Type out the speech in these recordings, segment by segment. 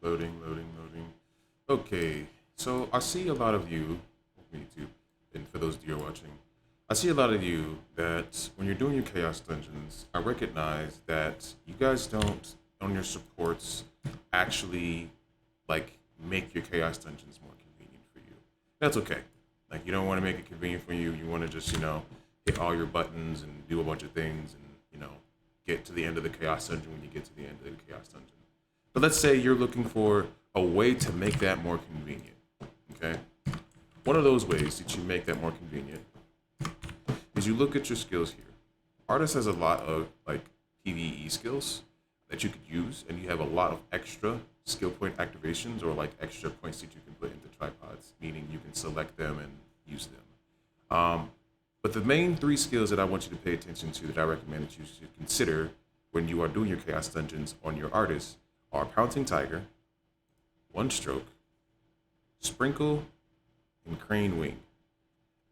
Loading, loading, loading. Okay, so I see a lot of you on YouTube, and for those of you who are watching, I see a lot of you that when you're doing your Chaos Dungeons, I recognize that you guys don't, on your supports, actually like make your Chaos Dungeons more convenient for you. That's okay. Like you don't want to make it convenient for you. You want to just, hit all your buttons and do a bunch of things and, get to the end of the Chaos Dungeon when you get to the end of the Chaos Dungeon. But let's say you're looking for a way to make that more convenient, okay? One of those ways that you make that more convenient is you look at your skills here. Artist has a lot of like PvE skills that you could use, and you have a lot of extra skill point activations or like extra points that you can put into tripods, meaning you can select them and use them. But the main three skills that I want you to pay attention to that I recommend that you should consider when you are doing your Chaos Dungeons on your artist are Pouncing Tiger, One Stroke, Sprinkle, and Crane Wing.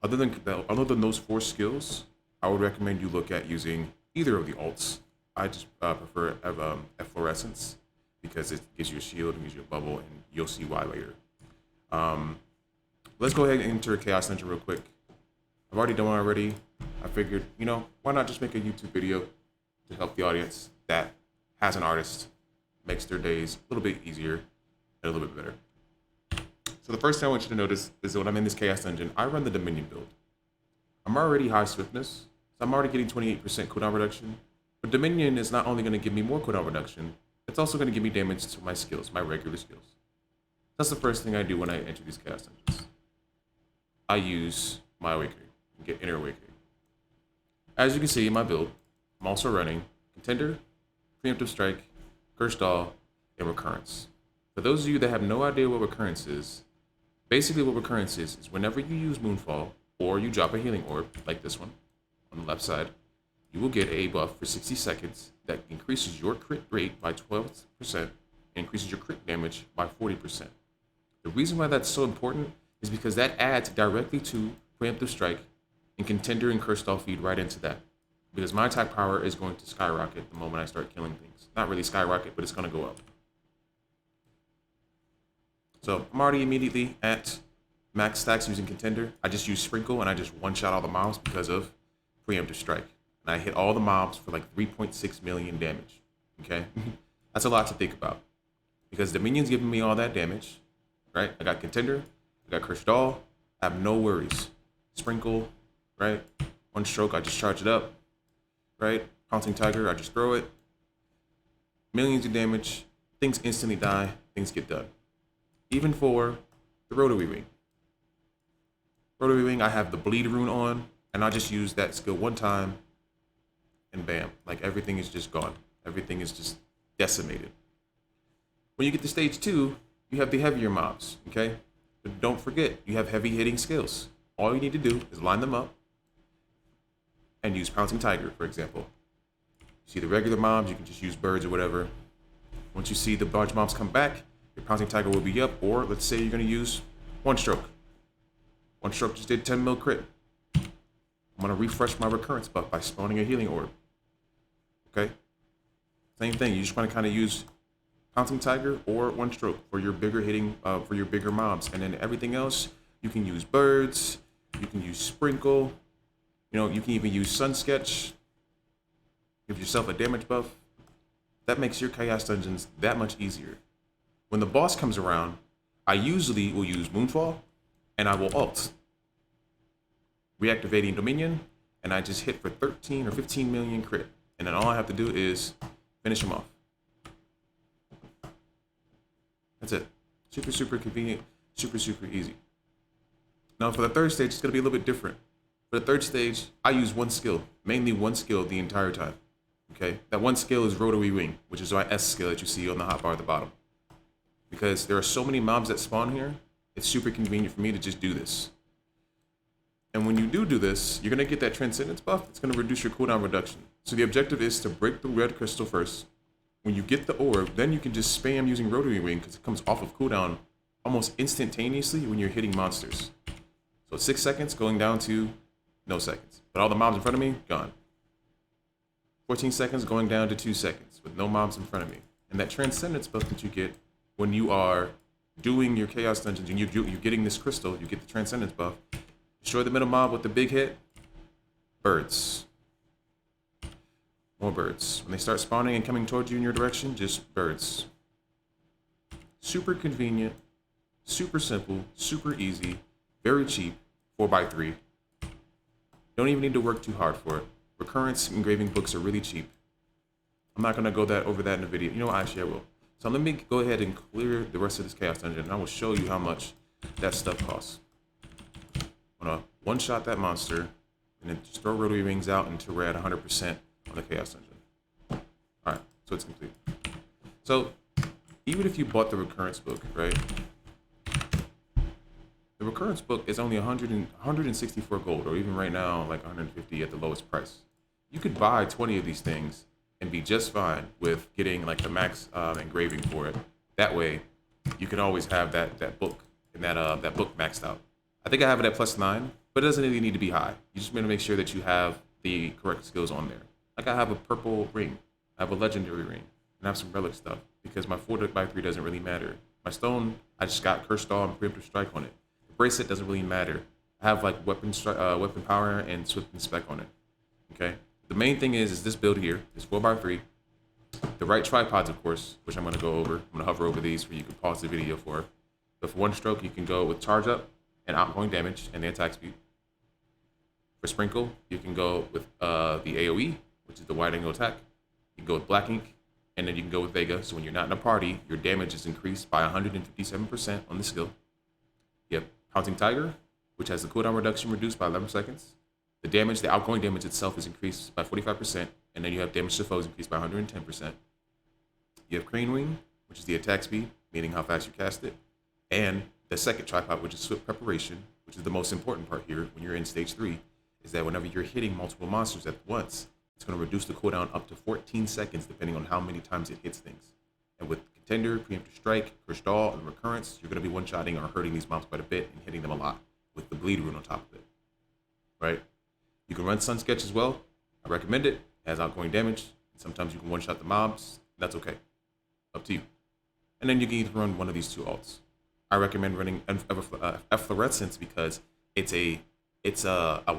Other than those four skills, I would recommend you look at using either of the alts. I just prefer Efflorescence because it gives you a shield and gives you a bubble, and you'll see why later. Let's go ahead and enter Chaos Dungeon real quick. I've already done one already. I figured, why not just make a YouTube video to help the audience that has an artist, makes their days a little bit easier and a little bit better. So the first thing I want you to notice is that when I'm in this Chaos Dungeon, I run the Dominion build. I'm already high swiftness, so I'm already getting 28% cooldown reduction. But Dominion is not only going to give me more cooldown reduction, it's also going to give me damage to my skills, my regular skills. That's the first thing I do when I enter these Chaos Dungeons. I use my Awakening and get Inner Awakening. As you can see in my build, I'm also running Contender, Preemptive Strike, Cursed All, and Recurrence. For those of you that have no idea what Recurrence is, basically what Recurrence is whenever you use Moonfall or you drop a healing orb, like this one on the left side, you will get a buff for 60 seconds that increases your crit rate by 12% and increases your crit damage by 40%. The reason why that's so important is because that adds directly to Preemptive Strike, and Contender and Cursed All feed right into that. Because my attack power is going to skyrocket the moment I start killing things. Not really skyrocket, but it's going to go up. So I'm already immediately at max stacks using Contender. I just use Sprinkle and I just one-shot all the mobs because of Preemptive Strike. And I hit all the mobs for like 3.6 million damage. Okay? That's a lot to think about. Because the minions giving me all that damage, right? I got Contender, I got Cursed All, I have no worries. Sprinkle, right? One Stroke, I just charge it up, right? Pouncing Tiger, I just throw it. Millions of damage, things instantly die, things get done. Even for the Rotary Wing. Rotary Wing, I have the Bleed rune on, and I just use that skill one time, and bam, like everything is just gone. Everything is just decimated. When you get to stage 2, you have the heavier mobs, okay? But don't forget, you have heavy hitting skills. All you need to do is line them up and use Pouncing Tiger, for example. You see the regular mobs, you can just use birds or whatever. Once you see the large mobs come back, your Pouncing Tiger will be up, or let's say you're gonna use One Stroke. One Stroke just did 10 mil crit. I'm gonna refresh my recurrence buff by spawning a healing orb. Okay? Same thing, you just wanna kinda use Pouncing Tiger or One Stroke for your bigger hitting, for your bigger mobs. And then everything else, you can use birds, you can use Sprinkle, you can even use Sun Sketch. Give yourself a damage buff. That makes your Chaos Dungeons that much easier. When the boss comes around, I usually will use Moonfall, and I will ult. Reactivating Dominion, and I just hit for 13 or 15 million crit. And then all I have to do is finish him off. That's it. Super, super convenient, super, super easy. Now for the third stage, it's gonna be a little bit different. For the third stage, I use one skill, mainly one skill the entire time. Okay, that one skill is Rotary Wing, which is my S skill that you see on the hotbar at the bottom. Because there are so many mobs that spawn here, it's super convenient for me to just do this. And when you do this, you're gonna get that Transcendence buff. It's gonna reduce your cooldown reduction. So the objective is to break the red crystal first. When you get the orb, then you can just spam using Rotary Wing because it comes off of cooldown almost instantaneously when you're hitting monsters. So 6 seconds going down to no seconds. But all the mobs in front of me, gone. 14 seconds going down to 2 seconds with no mobs in front of me. And that Transcendence buff that you get when you are doing your Chaos Dungeons and you're getting this crystal, you get the Transcendence buff, destroy the middle mob with the big hit, birds. More birds. When they start spawning and coming towards you in your direction, just birds. Super convenient, super simple, super easy, very cheap, 4x3. Don't even need to work too hard for it. Recurrence engraving books are really cheap. I'm not gonna go over that in the video. You know what, actually I will. So let me go ahead and clear the rest of this Chaos Dungeon and I will show you how much that stuff costs. I'm gonna one-shot that monster and then just throw rotary rings out until we're at 100% on the Chaos Dungeon. Alright, so it's complete. So, even if you bought the Recurrence book, right? The Recurrence book is only 164 gold, or even right now, like 150 at the lowest price. You could buy 20 of these things and be just fine with getting like the max engraving for it. That way, you can always have that book and that book maxed out. I think I have it at +9, but it doesn't really need to be high. You just want to make sure that you have the correct skills on there. Like I have a purple ring, I have a legendary ring, and I have some relic stuff because my 4x3 doesn't really matter. My stone, I just got Cursed Daw and Preemptive Strike on it. The bracelet doesn't really matter. I have like weapon power and Swift and Spec on it. Okay. The main thing is this build here is 4x3. The right tripods, of course, which I'm going to go over. I'm going to hover over these where you can pause the video for. But for one stroke, you can go with charge up and outgoing damage and the attack speed. For sprinkle, you can go with the AoE, which is the wide angle attack. You can go with black ink, and then you can go with Vega. So when you're not in a party, your damage is increased by 157% on the skill. You have Pouncing Tiger, which has the cooldown reduction reduced by 11 seconds. The damage, the outgoing damage itself is increased by 45%, and then you have damage to foes increased by 110%. You have Crane Wing, which is the attack speed, meaning how fast you cast it. And the second tripod, which is Swift Preparation, which is the most important part here when you're in stage 3, is that whenever you're hitting multiple monsters at once, it's going to reduce the cooldown up to 14 seconds depending on how many times it hits things. And with Contender, Preemptive Strike, Cursed Daw, and Recurrence, you're going to be one-shotting or hurting these mobs quite a bit and hitting them a lot with the Bleed Rune on top of it. Right? You can run Sun Sketch as well. I recommend it. It has outgoing damage. Sometimes you can one-shot the mobs. That's okay. Up to you. And then you can either run one of these two alts. I recommend running Efflorescence because it's a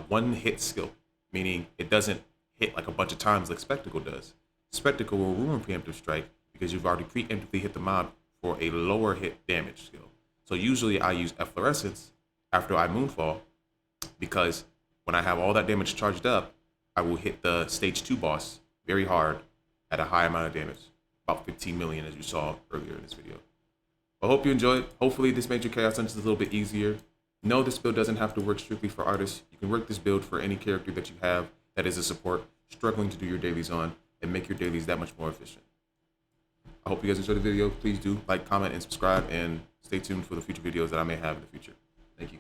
one-hit skill, meaning it doesn't hit like a bunch of times like Spectacle does. Spectacle will ruin Preemptive Strike because you've already preemptively hit the mob for a lower hit damage skill. So usually I use Efflorescence after I Moonfall because when I have all that damage charged up, I will hit the stage 2 boss very hard at a high amount of damage, about 15 million as you saw earlier in this video. I hope you enjoyed. Hopefully this made your Chaos Dungeons a little bit easier. No, this build doesn't have to work strictly for artists. You can work this build for any character that you have that is a support, struggling to do your dailies on, and make your dailies that much more efficient. I hope you guys enjoyed the video. Please do like, comment, and subscribe, and stay tuned for the future videos that I may have in the future. Thank you.